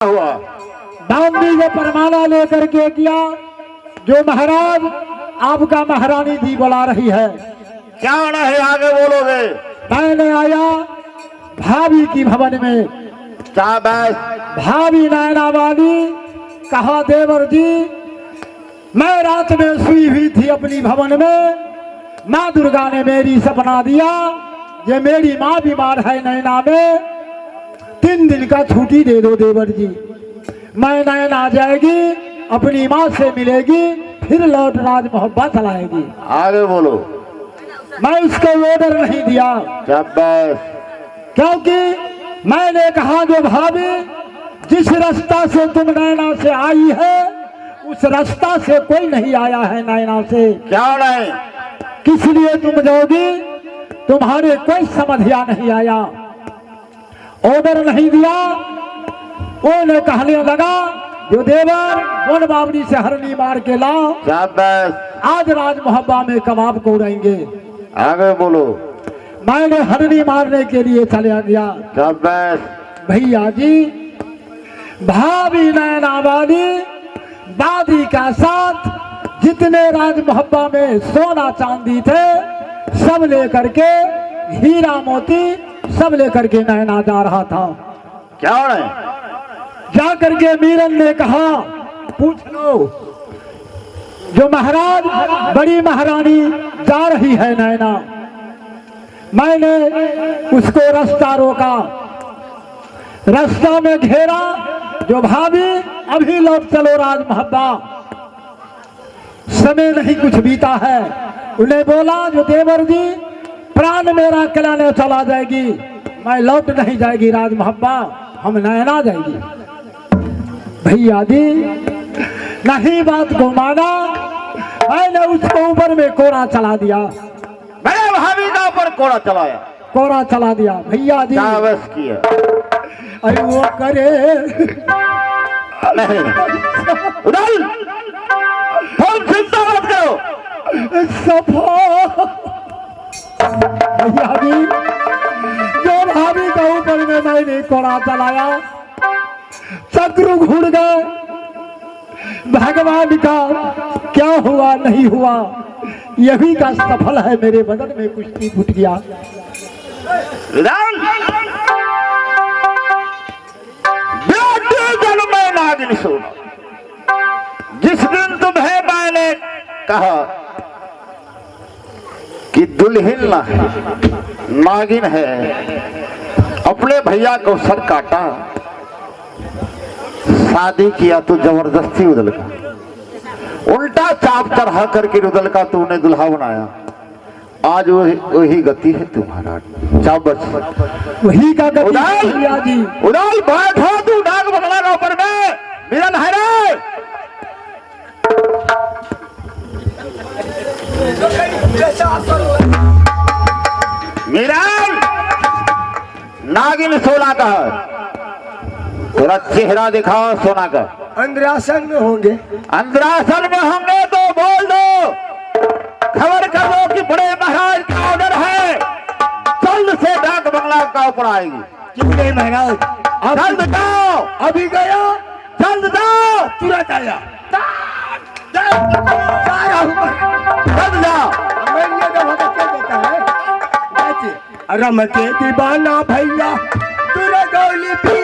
हुआ बावनी को परमाना लेकर के किया जो महाराज आपका महारानी जी बुला रही है। क्या आना है, आगे बोलोगे। मैंने आया भाभी की भवन में। क्या बस भाभी नैना वाली कहा देवर जी मैं रात में सोई हुई थी अपनी भवन में। माँ दुर्गा ने मेरी सपना दिया ये मेरी माँ बीमार है नैना में, 3 दिन का छुट्टी दे दो देवर जी। मैं नैना आ जाएगी अपनी माँ से मिलेगी फिर लौट राज मोहब्बा चलाएगी। आगे बोलो। मैं उसको ऑर्डर नहीं दिया क्या बस क्योंकि मैंने कहा जो भाभी जिस रास्ता से तुम नैना से आई है उस रास्ता से कोई नहीं आया है नैना से। क्या आना है, किस लिए तुम जाओगी, तुम्हारे कोई समझिया नहीं आया। ऑर्डर नहीं दिया। उन्हें कहने लगा जो देवर वन बावड़ी से हरनी मार के लाओ, क्या बस आज राज मोहब्बा में कबाब को उड़ाएंगे। आगे बोलो। मैंने हरनी मारने के लिए चला गया। क्या बस भैया जी भाभी नैना वाली दादी का साथ जितने राज मोहब्बा में सोना चांदी थे सब लेकर के हीरा मोती सब लेकर के नैना जा रहा था। क्या आना है, जा करके मीरन ने कहा पूछ लो जो महाराज बड़ी महारानी जा रही है नैना। मैंने उसको रास्ता रोका, रास्ता में घेरा जो भाभी अभी लौट चलो राज मोहब्बा, समय नहीं कुछ बीता है। उन्हें बोला जो देवर जी प्राण मेरा कलाने चला जाएगी, मैं लौट नहीं जाएगी राज मोहब्बा, हम नैना जाएगी। भैया जी नहीं बात को माना, मैंने उसको ऊपर में कोड़ा चला दिया। मेरे भाभी का ऊपर कोड़ा चलाया, कोड़ा चला दिया भैया जी। क्या बस किया। अरे वो करे नहीं उड़ाल, तुम चिंता मत करो। सफा भैया जी जो भाभी के ऊपर में मैंने कोड़ा चलाया चक्र घूर गए। भगवान का क्या हुआ नहीं हुआ यही का सफल है, मेरे बदन में कुश्ती फूट गया। उड़ाल, जल में नागिन सोना, जिस दिन तुम्हें मैंने कहा कि दुल्हन ना है नागिन है, अपने भैया को सर काटा, शादी किया तो जबरदस्ती उदल का, उल्टा चाप चढ़ा करके उदल का तूने दुल्हा बनाया। आज वही गति है तुम्हारा। चाप बच वही का गति भैया जी। उड़ाल बैठो तू नाग बंगला का ऊपर में, मिलन है रे। मिलन नागिन सोना का है, थोड़ा चेहरा दिखाओ सोना का। अंद्रासन में होंगे। अंद्रासन में होंगे तो बोल दो, खबर कर दो कि बड़े महाराज का ऑर्डर है, जल्द से डाक बंगला का ऊपर आएगी। कितने महाराज जल्द जाओ, अभी गया जल्द जाओ, तुरंत आया। जल्द जाओ। रम के दीवाना भैया तुरा गौली पी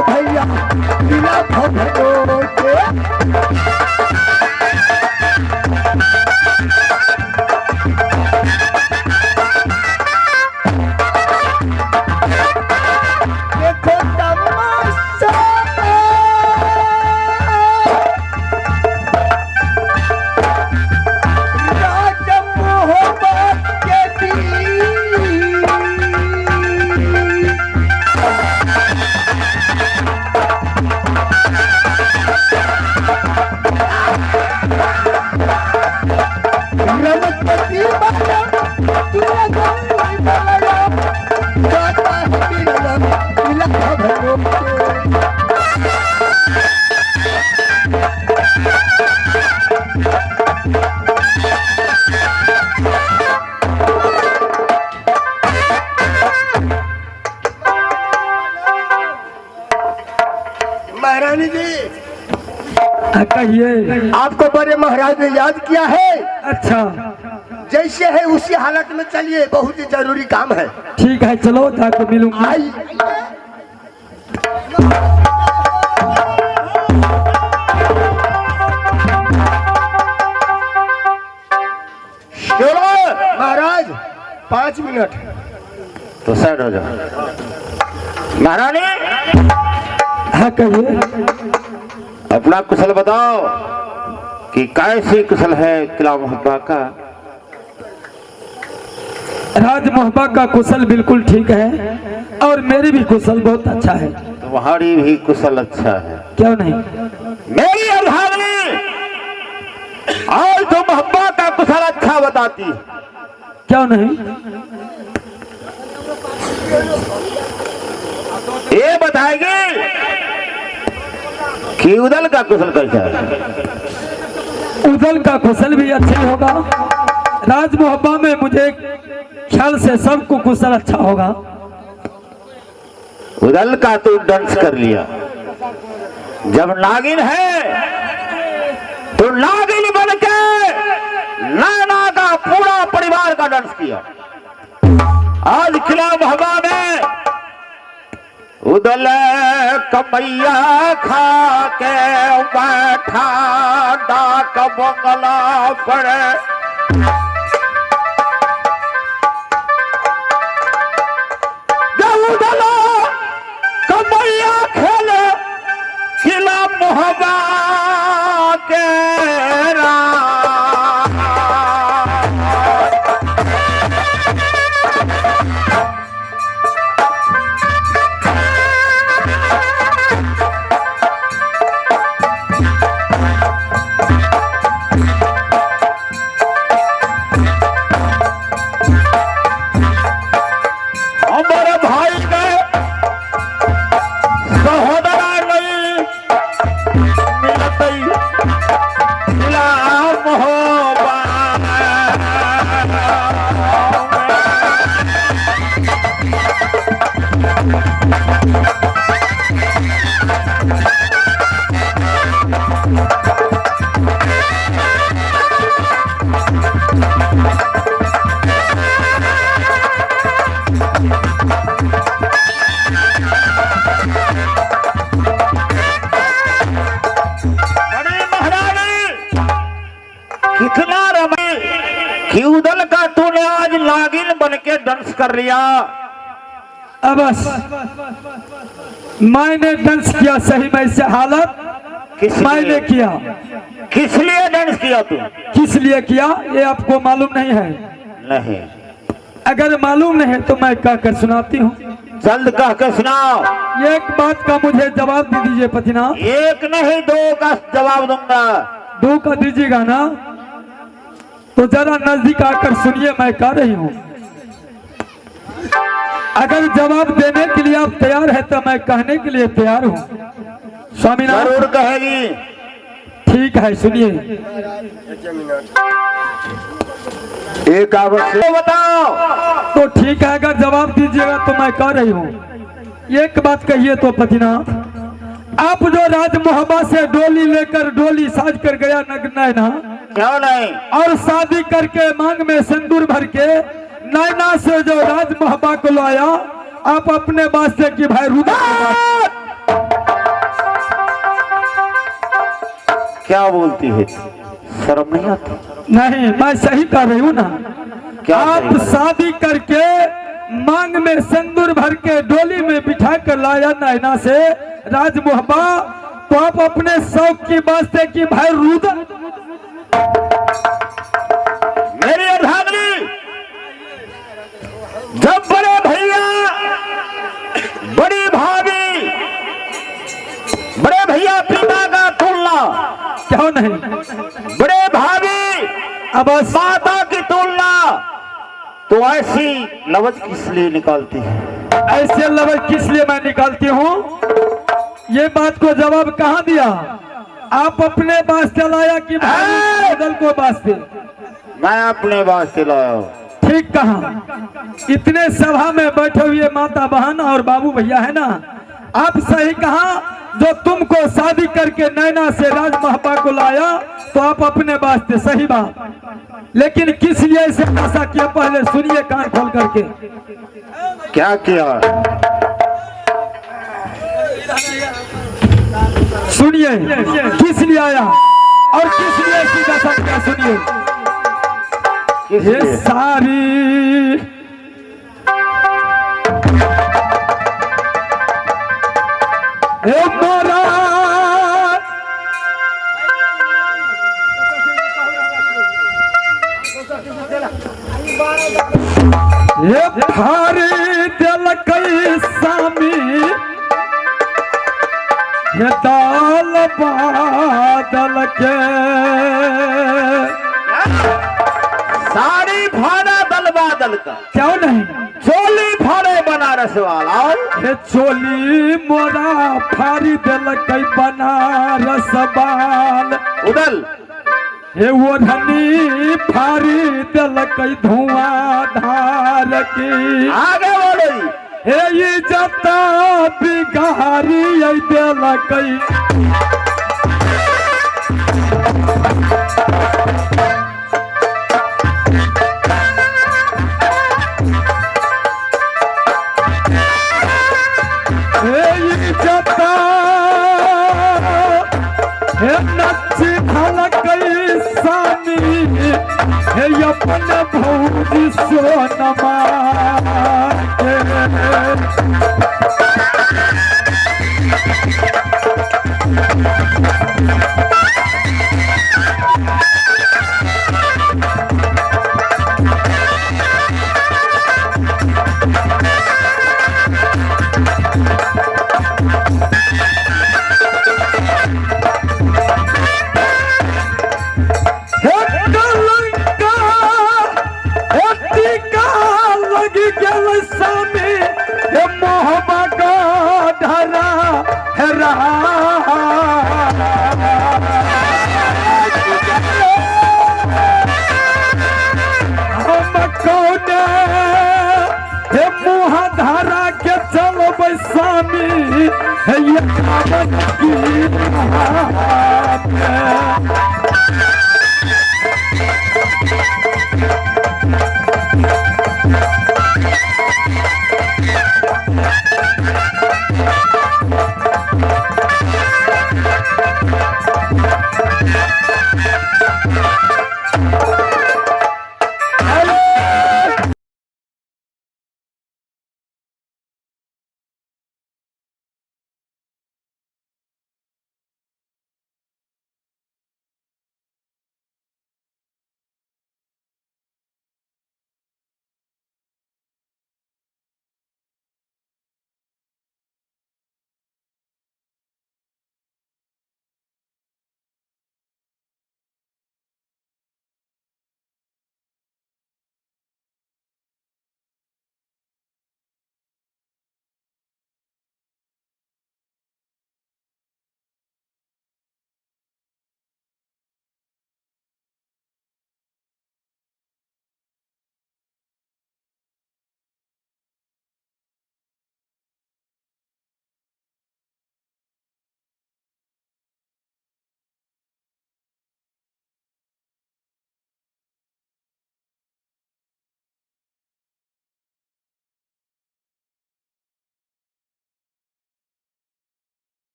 भैया बिना भगो के देखो तमाशा राज मोहब्बत लिए। आपको बड़े महाराज ने याद किया है। अच्छा जैसे है उसी हालत में चलिए, बहुत ही जरूरी काम है। ठीक है, चलो जाके मिलूंगा। आई चलो महाराज 5 मिनट। तो साइड हो जाओ। महारानी हाँ कहिए। अपना कुशल बताओ कि कैसी कुशल है किला मोहब्बा का। राज मोहब्बा का कुशल बिल्कुल ठीक है और मेरी भी कुशल बहुत अच्छा है। तुम्हारी भी कुशल अच्छा है। क्यों नहीं? मेरी अल्हावनी आज तो मोहब्बा का कुशल अच्छा बताती। क्यों नहीं? ये बताएगी कि उदल का कुशल कैसा है। उदल का कुशल भी अच्छा होगा। राज मोहब्बा में मुझे ख्याल से सबको कुशल अच्छा होगा। उदल का तू डांस कर लिया। जब नागिन है तो नागिन बन के नैना का पूरा परिवार का डांस किया। आज किला मोहब्बा में उदल कमैया खा के बैठा डाक बंगला पर। उदल कमैया खेले किला मोहब्बा के हमारे भाई के सहोदरा नहीं मिलते किला मोहब्बा। बड़ी महारानी कितना रमी कि उदल का तूने आज नागिन बन के डांस कर लिया। अब बस मैंने डांस किया सही में से हालत किस लिए? मैंने किया। किस लिए डांस किया तू? किस लिए किया ये आपको मालूम नहीं है? नहीं। अगर मालूम नहीं है तो मैं कह कर सुनाती हूँ। जल्द कह के सुनाओ। एक बात का मुझे जवाब दे दीजिए पतिनाथ। एक नहीं दो का जवाब दूंगा। दो का दीजिएगा ना? तो जरा नजदीक आकर सुनिए, मैं कह रही हूँ। अगर जवाब देने के लिए आप तैयार है तो मैं कहने के लिए तैयार हूँ। स्वामीनाथ जरूर कहेगी। ठीक है, सुनिए। एक आवश्यक बताओ। तो ठीक है, अगर जवाब दीजिएगा तो मैं कह रही हूँ। एक बात कहिए तो पतिनाथ, आप जो राज मोहब्बा से डोली लेकर डोली साज कर गया नैना, क्यों नहीं? और शादी करके मांग में सिंदूर भर के नैना से जो राज मोहब्बा को लाया, आप अपने वास्ते की भाई रुदा क्या बोलती है? शर्म नहीं आती? नहीं, मैं सही कर रही हूँ ना। क्या आप सही? शादी करके मांग में सिंदूर भर के डोली में बिठा कर लाया नैना से राज मोहब्बा, तो आप अपने शौक की वास्ते की भाई रुदा। मेरी अर्धांगिनी, जब बड़े भैया बड़ी भाभी बड़े भैया पिता का तुलना, क्यों नहीं? बड़े भाभी अब बस माता की तुलना, तो ऐसी लवज किस लिए निकालती है? ऐसे लवज किस लिए मैं निकालती हूँ? ये बात को जवाब कहाँ दिया? आप अपने वास्ते लाया कि बदल को वास्ते? मैं अपने वास्ते लाया हूँ। ठीक कहा। इतने सभा में बैठे हुए माता बहन और बाबू भैया है ना, आप सही कहा। जो तुमको शादी करके नैना से राजमहपा को लाया तो आप अपने वास्ते सही बात, लेकिन किस लिए इसे ऐसा किया पहले सुनिए कान खोल करके। क्या किया? सुनिए किस लिए आया और किस लिए सीधा सा क्या, सुनिए। किस ये लिए? सारी ए मोरा ये थारी दिल कई सामी ये दाल बादल के साड़ी फाड़ा दल बादल का, क्यों नहीं, चोली फाड़े बनारस वाला। ये चोली मोरा फारी दिल कई बनारस बाल, उदल हे ओढ़नी फारी दिल कई धुआं धार की, आगे बोलो। हे इज्जत बिगारी दिल कई नची खलकई सानी हे अपन भौजी सोनमा धारा के चलो बैसामी ये